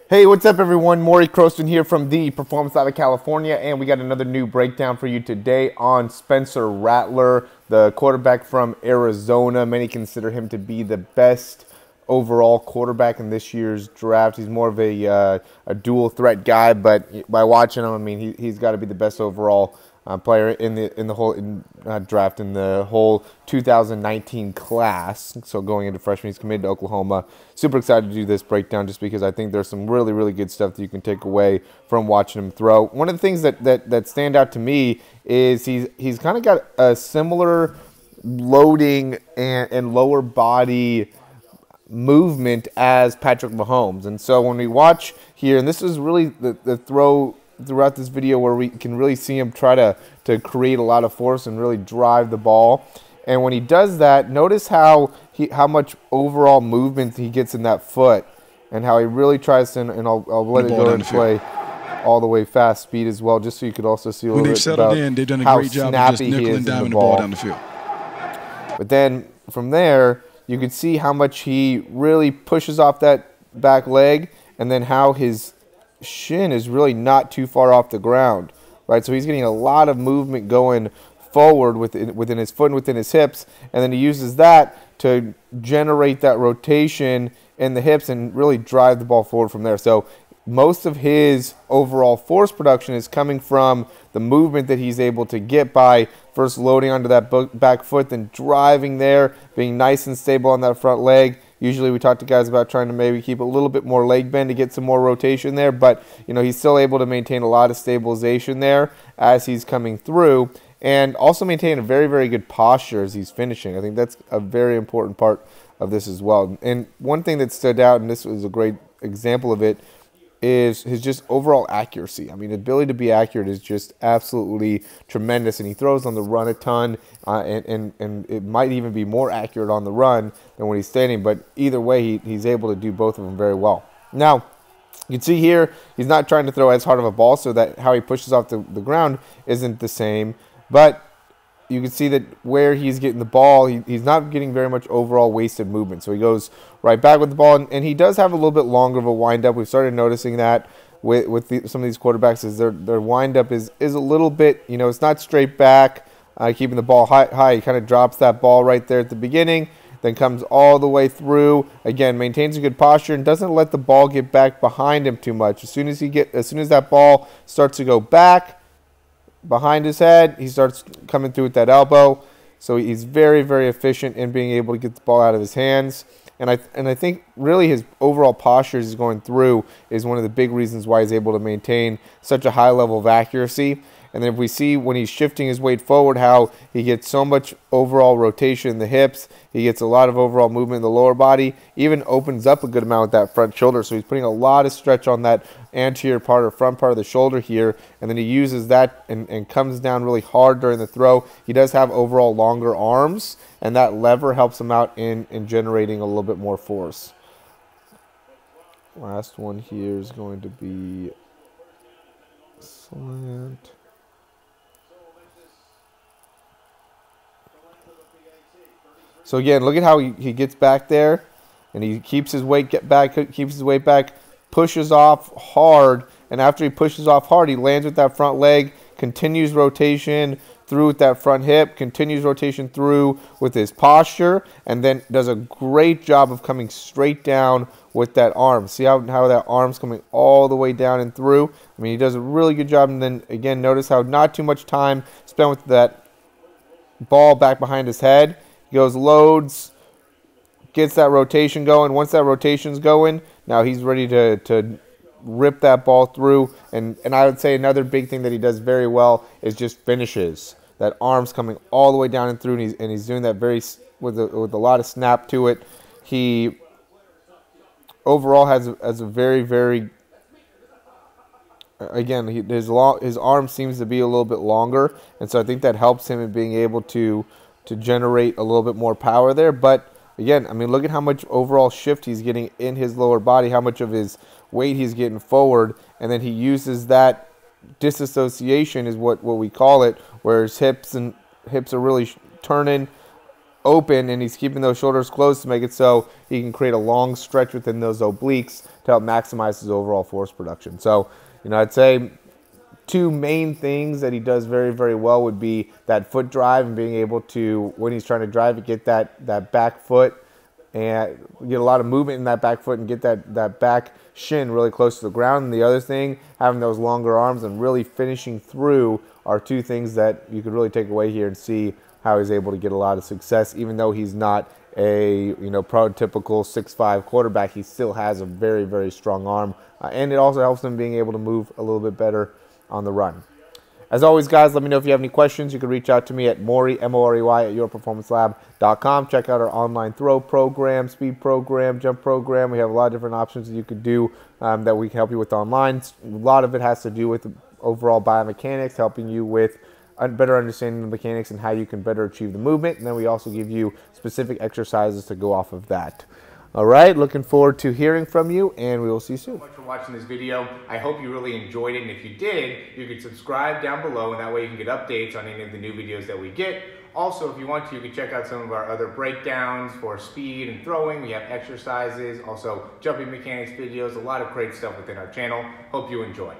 Hey, what's up, everyone? Morey Croson here from the Performance out of California, and we got another new breakdown for you today on Spencer Rattler, the quarterback from Arizona. Many consider him to be the best overall quarterback in this year's draft. He's more of a dual threat guy, but by watching him, I mean, he's got to be the best overall player in the whole draft in the whole 2019 class. So going into freshman, he's committed to Oklahoma. Super excited to do this breakdown just because I think there's some really good stuff that you can take away from watching him throw. One of the things that stand out to me is he's kind of got a similar loading and lower body movement as Patrick Mahomes. And so when we watch here, and this is really the throw throughout this video where we can really see him try to create a lot of force and really drive the ball. And when he does that, notice how much overall movement he gets in that foot and how he really tries to, and I'll let it go and play all the way fast speed as well, just so you could also see a little bit about they've done a how great job snappy of just nickel he is and in diming the the ball ball down the field. But then from there, you can see how much he really pushes off that back leg, and then how his shin is really not too far off the ground, right? So he's getting a lot of movement going forward within his foot and within his hips, and then he uses that to generate that rotation in the hips and really drive the ball forward from there. So most of his overall force production is coming from the movement that he's able to get by first loading onto that back foot, then driving there, being nice and stable on that front leg. Usually we talk to guys about trying to maybe keep a little bit more leg bend to get some more rotation there, but he's still able to maintain a lot of stabilization there as he's coming through, and also maintain a very good posture as he's finishing. I think that's a very important part of this as well. And one thing that stood out, and this was a great example of it, is his just overall accuracy. I mean, the ability to be accurate is just absolutely tremendous, and he throws on the run a ton, and it might even be more accurate on the run than when he's standing, but either way, he's able to do both of them very well. Now, you can see here, he's not trying to throw as hard of a ball, so that how he pushes off the ground isn't the same, but you can see that where he's getting the ball, he's not getting very much overall wasted movement. So he goes right back with the ball, and he does have a little bit longer of a windup. We've started noticing that with some of these quarterbacks, is their windup is a little bit, it's not straight back, keeping the ball high. He kind of drops that ball right there at the beginning, then comes all the way through. Again, maintains a good posture and doesn't let the ball get back behind him too much. As soon as that ball starts to go back behind his head, he starts coming through with that elbow. So he's very efficient in being able to get the ball out of his hands. And I think really his overall posture as he's going through is one of the big reasons why he's able to maintain such a high level of accuracy. And then if we see when he's shifting his weight forward, how he gets so much overall rotation in the hips, he gets a lot of overall movement in the lower body, even opens up a good amount with that front shoulder. So he's putting a lot of stretch on that anterior part or front part of the shoulder here, and then he uses that and comes down really hard during the throw. He does have overall longer arms, and that lever helps him out in generating a little bit more force. Last one here is going to be slant. So again, look at how he gets back there, and he keeps his weight back, pushes off hard, and after he pushes off hard, he lands with that front leg, continues rotation through with that front hip, continues rotation through with his posture, and then does a great job of coming straight down with that arm. See how that arm's coming all the way down and through? I mean, he does a really good job, and then again, notice how not too much time spent with that ball back behind his head. He goes, loads, gets that rotation going. Once that rotation's going, now he's ready to rip that ball through. And I would say another big thing that he does very well is just finishes. That arm's coming all the way down and through, and he's doing that with a lot of snap to it. He overall has a very again, his arm seems to be a little bit longer, and so I think that helps him in being able to generate a little bit more power there. But again, I mean, look at how much overall shift he's getting in his lower body, how much of his weight he's getting forward, and then he uses that disassociation is what we call it, where his hips are really turning open, and he's keeping those shoulders closed to make it so he can create a long stretch within those obliques to help maximize his overall force production. So, I'd say two main things that he does very, very well would be that foot drive and being able to, when he's trying to drive it, get that back foot and get a lot of movement in that back foot and get that back shin really close to the ground. And the other thing, having those longer arms and really finishing through, are two things that you could really take away here and see how he's able to get a lot of success. Even though he's not a prototypical 6'5" quarterback, he still has a very, very strong arm. And it also helps him being able to move a little bit better on the run. As always, guys, let me know if you have any questions. You can reach out to me at Morey, M-O-R-E-Y, at yourperformancelab.com. Check out our online throw program, speed program, jump program. We have a lot of different options that you could do that we can help you with online. A lot of it has to do with overall biomechanics, helping you with better understanding the mechanics and how you can better achieve the movement. And then we also give you specific exercises to go off of that. All right, looking forward to hearing from you, and we will see you soon. Thanks so much for watching this video. I hope you really enjoyed it, and if you did, you can subscribe down below, and that way you can get updates on any of the new videos that we get. Also, if you want to, you can check out some of our other breakdowns for speed and throwing. We have exercises, also jumping mechanics videos, a lot of great stuff within our channel. Hope you enjoy.